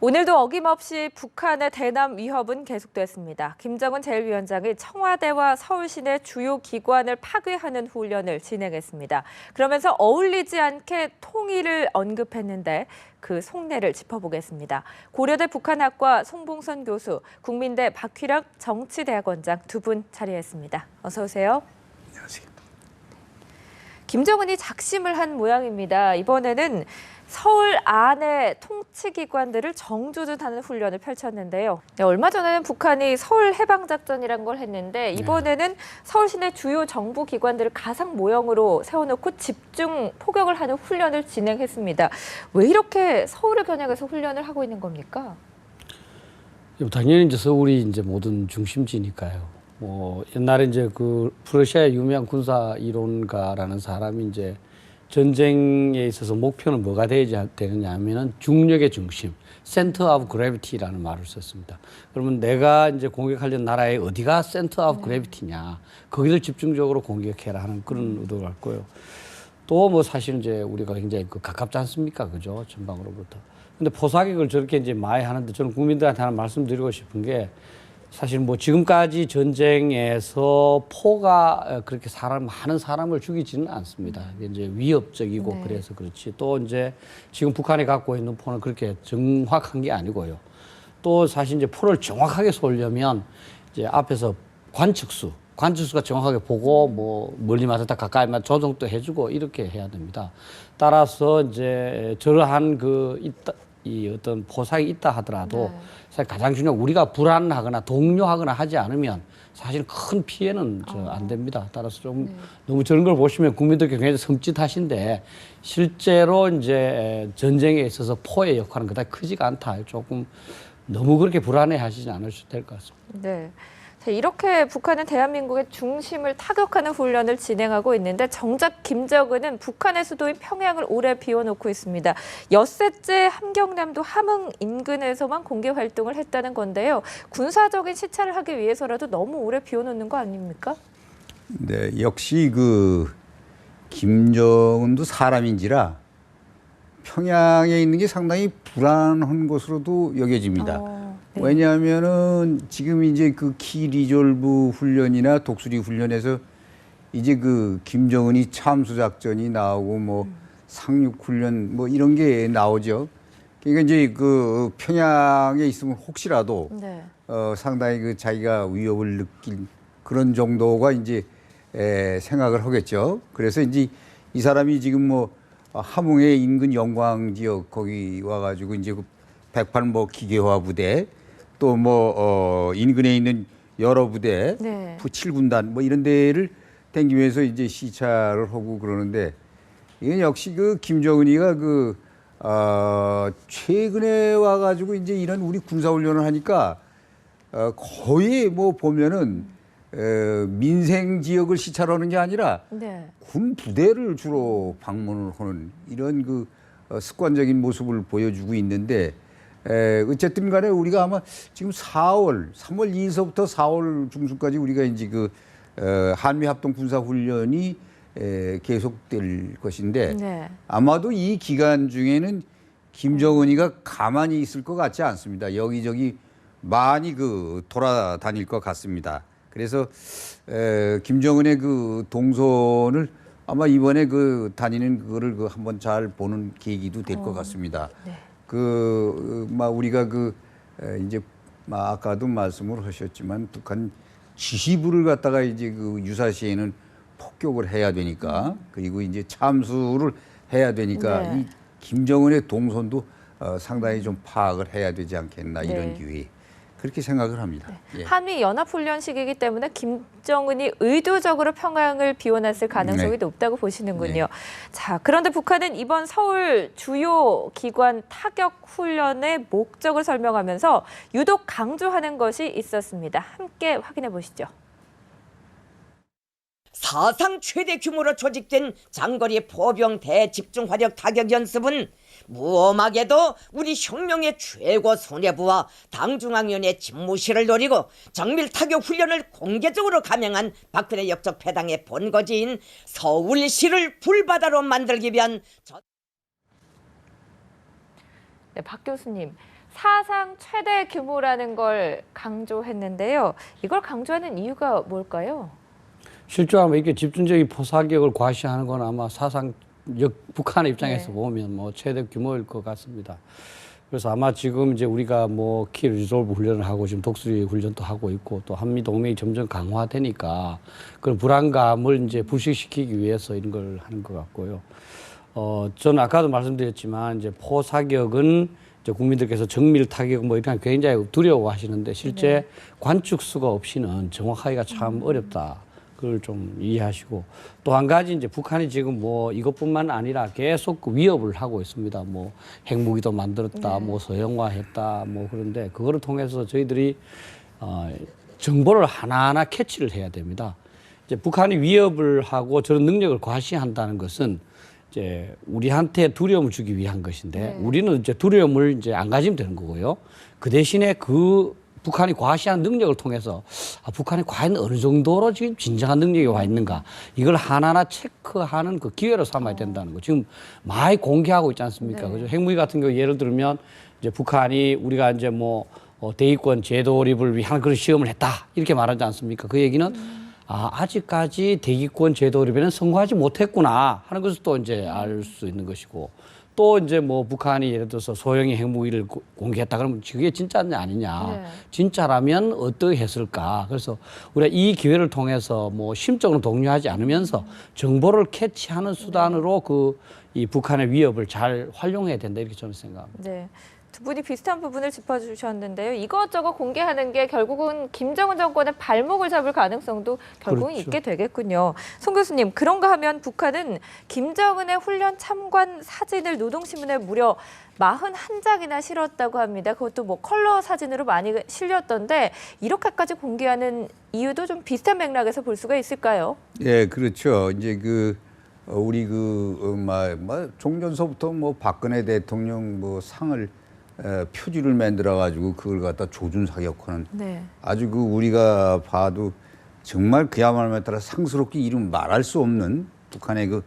오늘도 어김없이 북한의 대남 위협은 계속됐습니다. 김정은 제1위원장이 청와대와 서울 시내 주요 기관을 파괴하는 훈련을 진행했습니다. 그러면서 어울리지 않게 통일을 언급했는데 그 속내를 짚어보겠습니다. 고려대 북한학과 송봉선 교수, 국민대 박휘락 정치대학원장 두 분 자리했습니다. 어서 오세요. 안녕하세요. 김정은이 작심을 한 모양입니다. 이번에는 서울 안에 통치기관들을 정조준하는 훈련을 펼쳤는데요. 네, 얼마 전에는 북한이 서울 해방작전이란 걸 했는데 이번에는 서울 시내 주요 정부기관들을 가상 모형으로 세워놓고 집중 포격을 하는 훈련을 진행했습니다. 왜 이렇게 서울을 겨냥해서 훈련을 하고 있는 겁니까? 당연히 이제 서울이 이제 모든 중심지니까요. 옛날에 이제 그 프러시아의 유명한 군사 이론가라는 사람이 이제 전쟁에 있어서 목표는 뭐가 되느냐 하면은 중력의 중심, Center of Gravity라는 말을 썼습니다. 그러면 내가 이제 공격하려는 나라의 어디가 Center of Gravity냐, 거기를 집중적으로 공격해라 하는 그런 의도가 있고요. 또 뭐 사실 이제 우리가 굉장히 가깝지 않습니까, 그죠? 전방으로부터. 근데 포사격을 저렇게 이제 많이 하는데 저는 국민들한테 하나 말씀드리고 싶은 게 사실 뭐 지금까지 전쟁에서 포가 그렇게 많은 사람을 죽이지는 않습니다. 이제 위협적이고 그래서 그렇지. 또 이제 지금 북한이 갖고 있는 포는 그렇게 정확한 게 아니고요. 또 사실 이제 포를 정확하게 쏘려면 이제 앞에서 관측수가 정확하게 보고 뭐 멀리 맞았다 가까이 맞 조정도 해주고 이렇게 해야 됩니다. 따라서 이제 저러한 이 어떤 포상이 있다 하더라도 사실 가장 중요한 우리가 불안하거나 동요하거나 하지 않으면 사실 큰 피해는 안 됩니다. 따라서 좀 너무 저런 걸 보시면 국민들께 굉장히 섬찟하신데 실제로 이제 전쟁에 있어서 포의 역할은 그다지 크지가 않다. 조금 너무 그렇게 불안해 하시지 않으셔도 될 것 같습니다. 네. 이렇게 북한은 대한민국의 중심을 타격하는 훈련을 진행하고 있는데 정작 김정은은 북한의 수도인 평양을 오래 비워놓고 있습니다. 엿새째 함경남도 함흥 인근에서만 공개 활동을 했다는 건데요. 군사적인 시찰을 하기 위해서라도 너무 오래 비워놓는 거 아닙니까? 네, 역시 김정은도 사람인지라 평양에 있는 게 상당히 불안한 것으로도 여겨집니다. 네. 왜냐하면은 지금 이제 키 리졸브 훈련이나 독수리 훈련에서 이제 김정은이 참수 작전이 나오고 뭐 상륙 훈련 뭐 이런 게 나오죠. 그러니까 이제 평양에 있으면 혹시라도 상당히 자기가 위협을 느낄 그런 정도가 이제 생각을 하겠죠. 그래서 이제 이 사람이 지금 함흥의 인근 영광 지역 거기 와가지고 이제 108 기계화 부대 또 인근에 있는 여러 부대, 7군단 뭐 이런 데를 댕기면서 이제 시찰을 하고 그러는데 이건 역시 김정은이가 최근에 와가지고 이제 이런 우리 군사훈련을 하니까 거의 보면은 민생 지역을 시찰하는 게 아니라 군 부대를 주로 방문을 하는 이런 습관적인 모습을 보여주고 있는데 어쨌든 간에 우리가 아마 지금 3월 2일서부터 4월 중순까지 우리가 이제 한미합동 군사훈련이 계속될 것인데 아마도 이 기간 중에는 김정은이가 가만히 있을 것 같지 않습니다. 여기저기 많이 돌아다닐 것 같습니다. 그래서 김정은의 동선을 아마 이번에 다니는 그거를 한번 잘 보는 계기도 될 것 같습니다. 우리가 이제 아까도 말씀을 하셨지만 북한 지휘부를 갖다가 이제 유사시에는 폭격을 해야 되니까 그리고 이제 참수를 해야 되니까 이 김정은의 동선도 상당히 좀 파악을 해야 되지 않겠나 이런 기회에 그렇게 생각을 합니다. 한미 연합훈련 시기이기 때문에 김정은이 의도적으로 평양을 비워놨을 가능성이 높다고 보시는군요. 자, 그런데 북한은 이번 서울 주요 기관 타격 훈련의 목적을 설명하면서 유독 강조하는 것이 있었습니다. 함께 확인해 보시죠. 사상 최대 규모로 조직된 장거리 포병 대집중 화력 타격 연습은 무엄하게도 우리 혁명의 최고 손해부와 당중앙위원회 집무실을 노리고 정밀 타격 훈련을 공개적으로 감행한 박근혜 역적 패당의 본거지인 서울시를 불바다로 만들기 위한 네, 박 교수님, 사상 최대 규모라는 걸 강조했는데요. 이걸 강조하는 이유가 뭘까요? 실제로 아마 이렇게 집중적인 포사격을 과시하는 건 아마 사상 북한의 입장에서 네. 보면 뭐 최대 규모일 것 같습니다. 그래서 아마 지금 이제 우리가 뭐 키 리졸브 훈련을 하고 지금 독수리 훈련도 하고 있고 또 한미 동맹이 점점 강화되니까 그런 불안감을 이제 불식시키기 위해서 이런 걸 하는 것 같고요. 저는 아까도 말씀드렸지만 이제 포사격은 이제 국민들께서 정밀 타격 뭐 이런 굉장히 두려워하시는데 실제 네. 관측수가 없이는 정확하기가 참 어렵다. 그걸 좀 이해하시고 또 한 가지 이제 북한이 지금 뭐 이것뿐만 아니라 계속 그 위협을 하고 있습니다. 뭐 핵무기도 만들었다, 뭐 서형화했다, 뭐 그런데 그거를 통해서 저희들이 정보를 하나하나 캐치를 해야 됩니다. 이제 북한이 위협을 하고 저런 능력을 과시한다는 것은 이제 우리한테 두려움을 주기 위한 것인데 우리는 이제 두려움을 이제 안 가지면 되는 거고요. 그 대신에 그 북한이 과시한 능력을 통해서 북한이 과연 어느 정도로 지금 진정한 능력이 와 있는가 이걸 하나하나 체크하는 그 기회로 삼아야 된다는 거. 지금 많이 공개하고 있지 않습니까? 그죠? 핵무기 같은 경우 예를 들면 이제 북한이 우리가 이제 뭐 대위권 재도립을 위한 그런 시험을 했다 이렇게 말하지 않습니까? 그 얘기는 아직까지 대기권 재도립에는 성공하지 못했구나 하는 것을 또 이제 알 수 있는 것이고 또 이제 뭐 북한이 예를 들어서 소형의 핵무기를 공개했다 그러면 그게 진짜냐 아니냐. 네. 진짜라면 어떻게 했을까. 그래서 우리가 이 기회를 통해서 뭐 심적으로 독려하지 않으면서 정보를 캐치하는 수단으로 이 북한의 위협을 잘 활용해야 된다 이렇게 저는 생각합니다. 네. 두 분이 비슷한 부분을 짚어주셨는데요. 이것저것 공개하는 게 결국은 김정은 정권의 발목을 잡을 가능성도 결국은 그렇죠. 있게 되겠군요. 송 교수님, 그런가 하면 북한은 김정은의 훈련 참관 사진을 노동신문에 무려 41장이나 실었다고 합니다. 그것도 뭐 컬러 사진으로 많이 실렸던데 이렇게까지 공개하는 이유도 좀 비슷한 맥락에서 볼 수가 있을까요? 예, 그렇죠. 이제 우리 종전서부터 뭐 박근혜 대통령 뭐 상을 표지를 만들어 가지고 그걸 갖다 조준 사격하는 네. 아주 우리가 봐도 정말 그야말로 따라 상스럽게 이름 말할 수 없는 북한의 그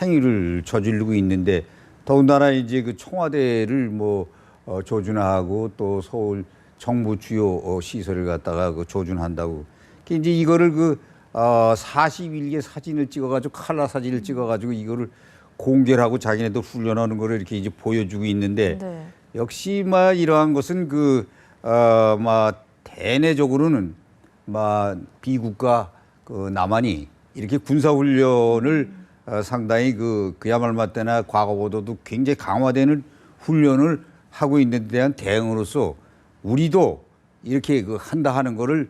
행위를 저지르고 있는데 더군다나 이제 그 청와대를 뭐 조준하고 또 서울 정부 주요 시설을 갖다가 조준한다고. 이제 이거를 41개 사진을 찍어가지고 칼라 사진을 찍어가지고 이거를 공개를 하고 자기네도 훈련하는 거를 이렇게 이제 보여주고 있는데 네. 역시 이러한 것은 대내적으로는 비국가 남한이 이렇게 군사 훈련을 상당히 그야말로 맞대나 과거보다도 굉장히 강화되는 훈련을 하고 있는 데 대한 대응으로서 우리도 이렇게 한다 하는 거를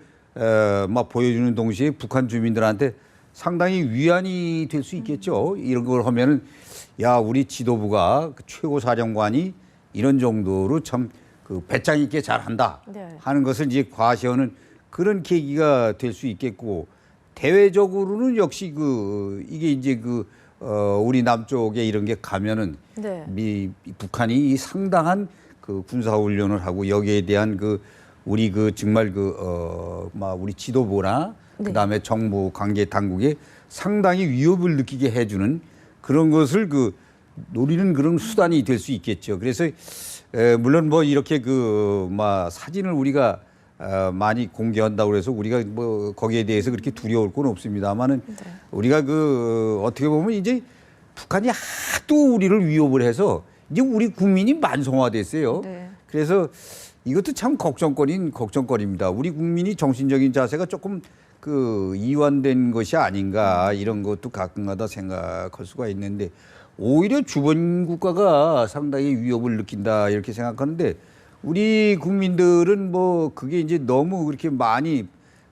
보여주는 동시에 북한 주민들한테 상당히 위안이 될 수 있겠죠. 이런 걸 하면은 우리 지도부가 최고 사령관이 이런 정도로 참 배짱 있게 잘한다 하는 것을 이제 과시하는 그런 계기가 될 수 있겠고 대외적으로는 역시 이게 이제 우리 남쪽에 이런 게 가면은 북한이 상당한 군사 훈련을 하고 여기에 대한 우리 정말 우리 지도부나 그다음에 정부 관계 당국에 상당히 위협을 느끼게 해주는 그런 것을 노리는 그런 수단이 될 수 있겠죠. 그래서 물론 이렇게 사진을 우리가 많이 공개한다고 해서 우리가 거기에 대해서 그렇게 두려울 건 없습니다만은 우리가 어떻게 보면 이제 북한이 하도 우리를 위협을 해서 이제 우리 국민이 만성화됐어요. 그래서 이것도 참 걱정거리입니다. 우리 국민이 정신적인 자세가 조금 이완된 것이 아닌가 이런 것도 가끔가다 생각할 수가 있는데 오히려 주변 국가가 상당히 위협을 느낀다 이렇게 생각하는데 우리 국민들은 그게 이제 너무 그렇게 많이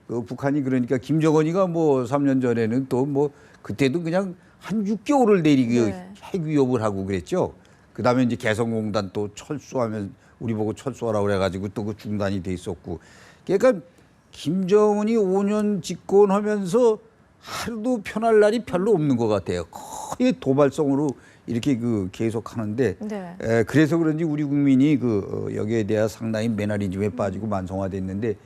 북한이 그러니까 김정은이가 3년 전에는 또 그때도 그냥 한 6개월을 내리 핵 위협을 하고 그랬죠. 그다음에 이제 개성공단 또 철수하면 우리 보고 철수하라고 그래가지고 또 중단이 돼 있었고 그러니까 김정은이 5년 집권하면서 하루도 편할 날이 별로 없는 것 같아요. 거의 도발성으로 이렇게 계속 하는데 그래서 그런지 우리 국민이 여기에 대해 상당히 매너리즘에 빠지고 만성화됐는데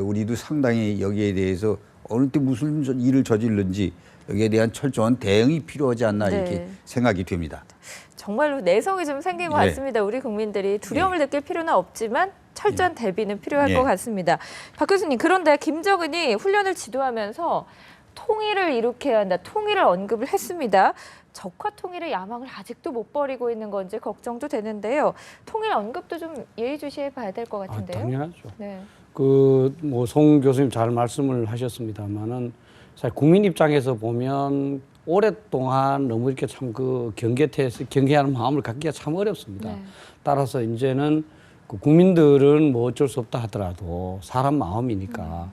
우리도 상당히 여기에 대해서 어느 때 무슨 일을 저질른지 여기에 대한 철저한 대응이 필요하지 않나 이렇게 생각이 됩니다. 정말로 내성이 좀 생긴 것 네. 같습니다. 우리 국민들이 두려움을 느낄 필요는 없지만 철저한 대비는 필요할 것 같습니다. 박 교수님, 그런데 김정은이 훈련을 지도하면서 통일을 일으켜야 한다, 통일을 언급을 했습니다. 적화 통일의 야망을 아직도 못 버리고 있는 건지 걱정도 되는데요. 통일 언급도 좀 예의주시해 봐야 될 것 같은데요. 당연하죠. 네. 뭐 송 교수님 잘 말씀을 하셨습니다만은 사실 국민 입장에서 보면 오랫동안 너무 이렇게 참 그 경계하는 마음을 갖기가 참 어렵습니다. 네. 따라서 이제는 그 국민들은 뭐 어쩔 수 없다 하더라도 사람 마음이니까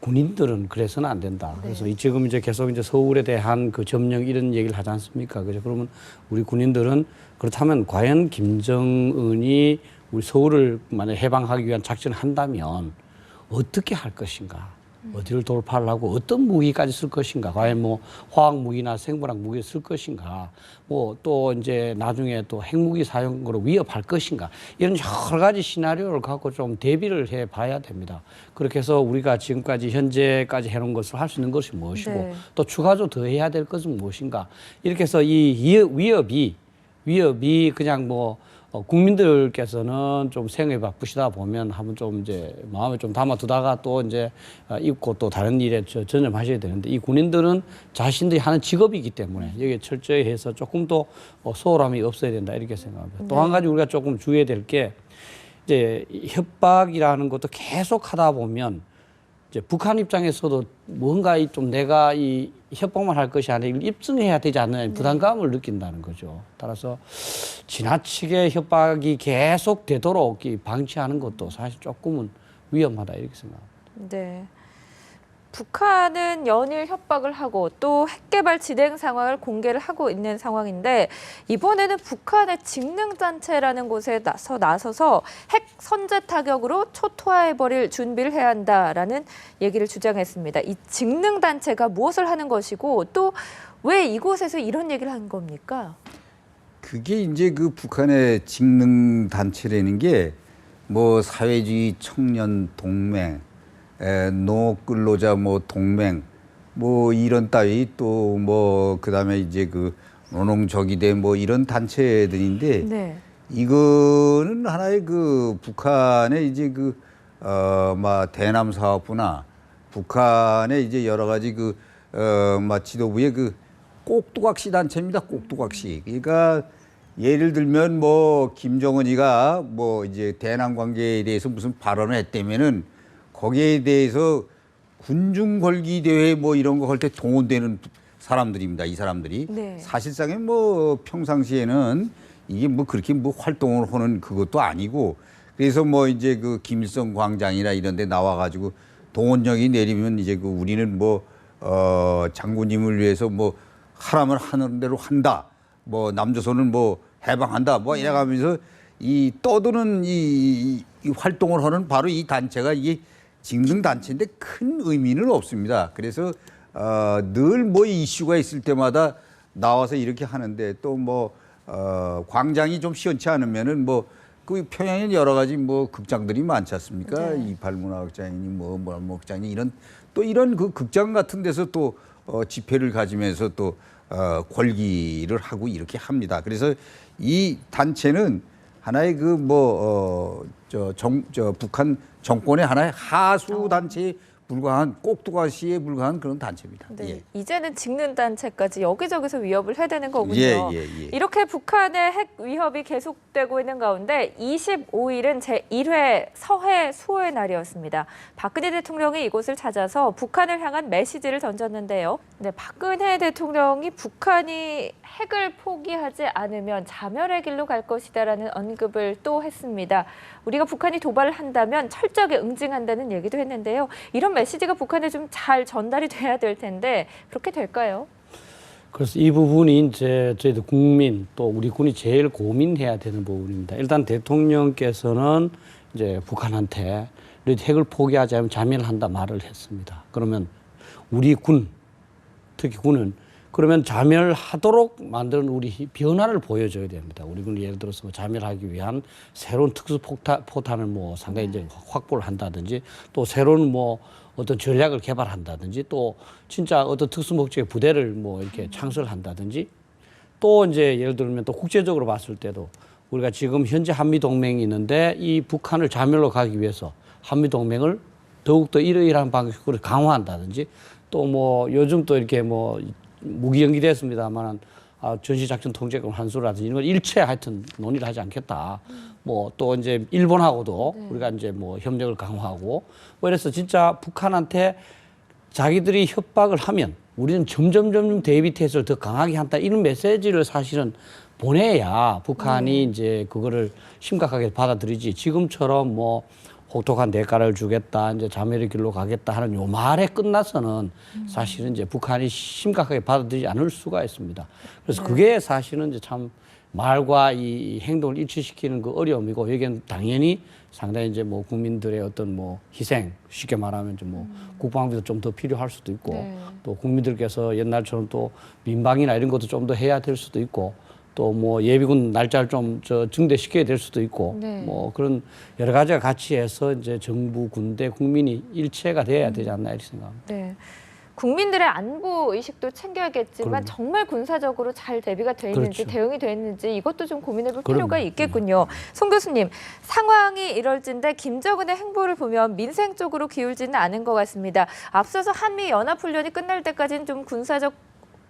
군인들은 그래서는 안 된다. 그래서 지금 이제 계속 이제 서울에 대한 그 점령 이런 얘기를 하지 않습니까? 그죠? 그러면 우리 군인들은 그렇다면 과연 김정은이 우리 서울을 만약 해방하기 위한 작전을 한다면 어떻게 할 것인가? 어디를 돌파하려고 어떤 무기까지 쓸 것인가? 과연 뭐 화학 무기나 생물학 무기를 쓸 것인가? 뭐 또 이제 나중에 또 핵무기 사용으로 위협할 것인가? 이런 여러 가지 시나리오를 갖고 좀 대비를 해 봐야 됩니다. 그렇게 해서 우리가 지금까지 현재까지 해놓은 것을 할 수 있는 것이 무엇이고 네. 또 추가적으로 더 해야 될 것은 무엇인가? 이렇게 해서 이 위협이 그냥 뭐 국민들께서는 좀 생각이 바쁘시다 보면 한번 좀 이제 마음에 좀 담아두다가 또 이제 입고 또 다른 일에 전념하셔야 되는데 이 군인들은 자신들이 하는 직업이기 때문에 여기에 철저히 해서 조금 더 소홀함이 없어야 된다 이렇게 생각합니다. 또 한 가지 우리가 조금 주의해야 될 게 이제 협박이라는 것도 계속 하다 보면 이제 북한 입장에서도 뭔가 좀 내가 이 협박만 할 것이 아니라 이걸 입증해야 되지 않느냐 부담감을 느낀다는 거죠. 따라서 지나치게 협박이 계속 되도록 방치하는 것도 사실 조금은 위험하다 이렇게 생각합니다. 네. 북한은 연일 협박을 하고 또 핵개발 진행 상황을 공개를 하고 있는 상황인데 이번에는 북한의 직능단체라는 곳에 나서서 핵 선제 타격으로 초토화해버릴 준비를 해야 한다라는 얘기를 주장했습니다. 이 직능단체가 무엇을 하는 것이고 또 왜 이곳에서 이런 얘기를 한 겁니까? 그게 이제 그 북한의 직능 단체라는 게 뭐 사회주의 청년 동맹, 농업 근로자 뭐 동맹, 뭐 이런 따위 또 뭐 그다음에 이제 그 노농저기대 뭐 이런 단체들인데 네. 이거는 하나의 그 북한의 이제 그 막 대남 사업부나 북한의 이제 여러 가지 그 막 지도부의 그 꼭두각시 단체입니다. 꼭두각시. 그러니까 예를 들면 뭐 김정은이가 뭐 이제 대남 관계에 대해서 무슨 발언을 했다면은 거기에 대해서 군중 걸기 대회 뭐 이런 거 할 때 동원되는 사람들입니다. 이 사람들이. 네. 사실상에 뭐 평상시에는 이게 뭐 그렇게 뭐 활동을 하는 그것도 아니고 그래서 뭐 이제 그 김일성 광장이나 이런 데 나와 가지고 동원령이 내리면 이제 그 우리는 뭐 장군님을 위해서 뭐 하라면 하는 대로 한다. 뭐 남조선은 뭐 해방한다. 뭐 이래가면서 이 떠드는 이 활동을 하는 바로 이 단체가 이게 직능 단체인데 큰 의미는 없습니다. 그래서 늘 뭐 이슈가 있을 때마다 나와서 이렇게 하는데 또 뭐 광장이 좀 시원치 않으면은 뭐 그 평양에 여러 가지 뭐 극장들이 많지 않습니까? 네. 이팔문화극장이니 뭐 극장이 이런 또 이런 그 극장 같은 데서 또 집회를 가지면서 또 권리를 하고 이렇게 합니다. 그래서 이 단체는 하나의 그 뭐 북한 정권의 하나의 하수 단체에 불과한 꼭두가시에 불과한 그런 단체입니다. 네. 예. 이제는 직능단체까지 여기저기서 위협을 해대는 거군요. 예. 이렇게 북한의 핵 위협이 계속되고 있는 가운데 25일은 제1회 서해 수호의 날이었습니다. 박근혜 대통령이 이곳을 찾아서 북한을 향한 메시지를 던졌는데요. 네, 박근혜 대통령이 북한이 핵을 포기하지 않으면 자멸의 길로 갈 것이다라는 언급을 또 했습니다. 우리가 북한이 도발을 한다면 철저하게 응징한다는 얘기도 했는데요. 이런 메시지가 북한에 좀 잘 전달이 돼야 될 텐데 그렇게 될까요? 그래서 이 부분이 이제 저희들 국민 또 우리 군이 제일 고민해야 되는 부분입니다. 일단 대통령께서는 이제 북한한테 핵을 포기하지 않으면 자멸을 한다 말을 했습니다. 그러면 우리 군, 특히 군은 그러면 자멸하도록 만드는 우리 변화를 보여줘야 됩니다. 우리 군이 예를 들어서 자멸하기 위한 새로운 특수 포탄을 뭐 상당히 이제 확보를 한다든지 또 새로운 뭐 어떤 전략을 개발한다든지 또 진짜 어떤 특수 목적의 부대를 뭐 이렇게 창설한다든지 또 이제 예를 들면 또 국제적으로 봤을 때도 우리가 지금 현재 한미 동맹이 있는데 이 북한을 자멸로 가기 위해서 한미 동맹을 더욱더 이러이러한 방식으로 강화한다든지 또 뭐 요즘 또 이렇게 뭐 무기 연기됐습니다만 전시작전 통제권 환수라든지 이런 걸 일체 하여튼 논의를 하지 않겠다. 뭐 또 이제 일본하고도 우리가 이제 뭐 협력을 강화하고 뭐 이래서 진짜 북한한테 자기들이 협박을 하면 우리는 점점 대비 태세를 더 강하게 한다 이런 메시지를 사실은 보내야 북한이 이제 그거를 심각하게 받아들이지 지금처럼 뭐 혹독한 대가를 주겠다 이제 자멸의 길로 가겠다 하는 요 말에 끝나서는 사실은 이제 북한이 심각하게 받아들이지 않을 수가 있습니다. 그래서 그게 사실은 이제 참 말과 이 행동을 일치시키는 그 어려움이고 여기는 당연히 상당히 이제 뭐 국민들의 어떤 뭐 희생 쉽게 말하면 좀 뭐 국방비도 좀 더 필요할 수도 있고 또 국민들께서 옛날처럼 또 민방위나 이런 것도 좀 더 해야 될 수도 있고 또 뭐 예비군 날짜를 좀 증대시켜야 될 수도 있고 뭐 그런 여러 가지가 같이 해서 이제 정부, 군대, 국민이 일체가 돼야 되지 않나 이렇게 생각합니다. 네. 국민들의 안보 의식도 챙겨야겠지만 그럼요. 정말 군사적으로 잘 대비가 돼 있는지 그렇죠. 대응이 돼 있는지 이것도 좀 고민해볼 그럼요. 필요가 있겠군요. 송 교수님, 상황이 이럴진데 김정은의 행보를 보면 민생 쪽으로 기울지는 않은 것 같습니다. 앞서서 한미 연합훈련이 끝날 때까지는 좀 군사적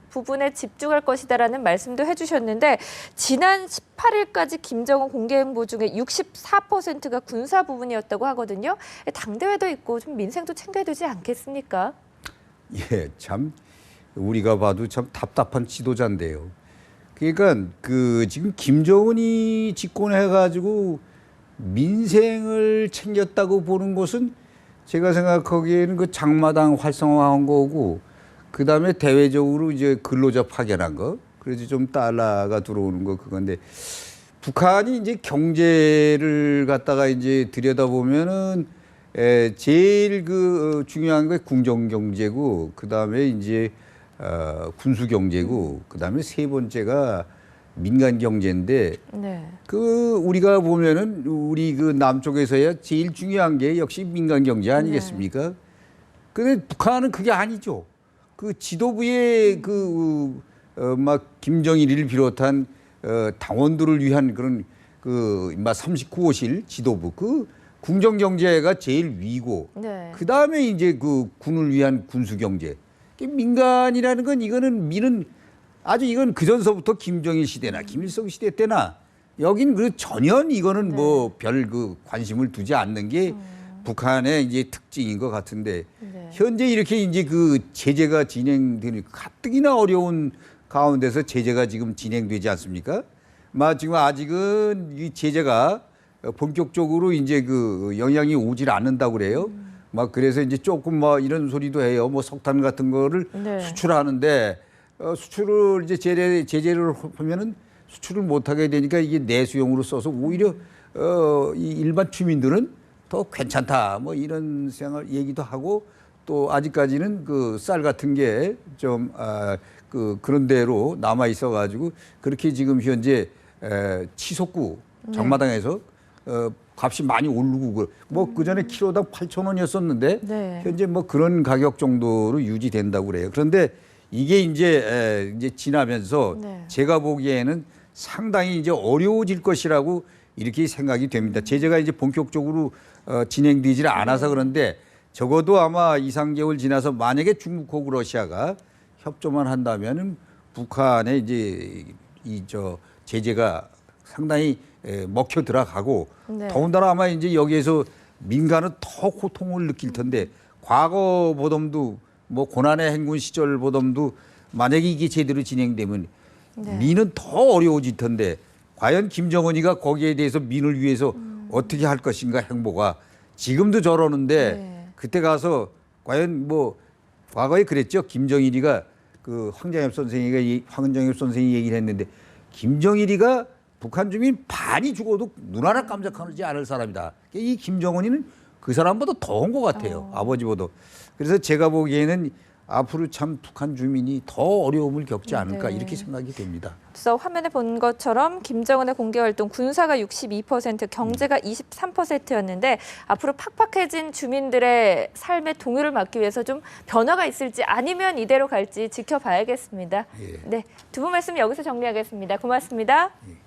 부분에 집중할 것이다라는 말씀도 해주셨는데 지난 18일까지 김정은 공개 행보 중에 64%가 군사 부분이었다고 하거든요. 당대회도 있고 좀 민생도 챙겨야 되지 않겠습니까? 예, 참 우리가 봐도 참 답답한 지도자인데요. 그러니까 그 지금 김정은이 집권해가지고 민생을 챙겼다고 보는 것은 제가 생각하기에는 그 장마당 활성화한 거고 그 다음에 대외적으로 이제 근로자 파견한 거, 그래서 좀 달러가 들어오는 거 그건데 북한이 이제 경제를 갖다가 이제 들여다보면은 제일 그 중요한 게 궁정 경제고 그 다음에 이제 군수 경제고 그 다음에 세 번째가 민간 경제인데 그 우리가 보면은 우리 그 남쪽에서야 제일 중요한 게 역시 민간 경제 아니겠습니까? 근데 북한은 그게 아니죠. 그 지도부의 막 김정일을 비롯한 당원들을 위한 그런 막 39호실 지도부 그 궁정 경제가 제일 위고 그 다음에 이제 그 군을 위한 군수 경제. 민간이라는 건 이거는 미는 아주 이건 그 전서부터 김정일 시대나 김일성 시대 때나 여긴 그 전혀 이거는 뭐 별 그 관심을 두지 않는 게 북한의 이제 특징인 것 같은데 현재 이렇게 이제 그 제재가 진행되는 가뜩이나 어려운 가운데서 제재가 지금 진행되지 않습니까? 막 지금 아직은 이 제재가 본격적으로 이제 그 영향이 오질 않는다고 그래요. 막 그래서 이제 조금 뭐 이런 소리도 해요. 뭐 석탄 같은 거를 수출하는데 수출을 이제 제재를 하면은 수출을 못하게 되니까 이게 내수용으로 써서 오히려 이 일반 주민들은 더 괜찮다 뭐 이런 생각을 얘기도 하고 또 아직까지는 그 쌀 같은 게 좀 그런 대로 남아 있어 가지고 그렇게 지금 현재 치솟구 장마당에서 값이 많이 오르고 뭐 그 전에 키로당 8,000원이었었는데 현재 뭐 그런 가격 정도로 유지된다고 그래요. 그런데 이게 이제 지나면서 제가 보기에는 상당히 이제 어려워질 것이라고 이렇게 생각이 됩니다. 제재가 이제 본격적으로 진행되질 않아서 그런데 적어도 아마 2, 3개월 지나서 만약에 중국하고 러시아가 협조만 한다면은 북한의 이제 제재가 상당히 먹혀 들어가고 더군다나 아마 이제 여기에서 민간은 더 고통을 느낄 텐데 과거 보dom도 뭐 고난의 행군 시절 보dom도 만약에 이게 제대로 진행되면 민은 더 어려워질 텐데 과연 김정은이가 거기에 대해서 민을 위해서 어떻게 할 것인가 행보가 지금도 저러는데 그때 가서 과연 뭐 과거에 그랬죠. 김정일이가 그 황정엽 선생이 얘기를 했는데 김정일이가 북한 주민 반이 죽어도 눈 하나 깜짝하지 않을 사람이다. 이 김정은이는 그 사람보다 더한 것 같아요. 아버지보다. 그래서 제가 보기에는 앞으로 참 북한 주민이 더 어려움을 겪지 않을까 네. 이렇게 생각이 됩니다. 그래서 화면에 본 것처럼 김정은의 공개활동 군사가 62%, 경제가 23%였는데 앞으로 팍팍해진 주민들의 삶의 동요를 막기 위해서 좀 변화가 있을지 아니면 이대로 갈지 지켜봐야겠습니다. 예. 네, 두 분 말씀 여기서 정리하겠습니다. 고맙습니다. 예.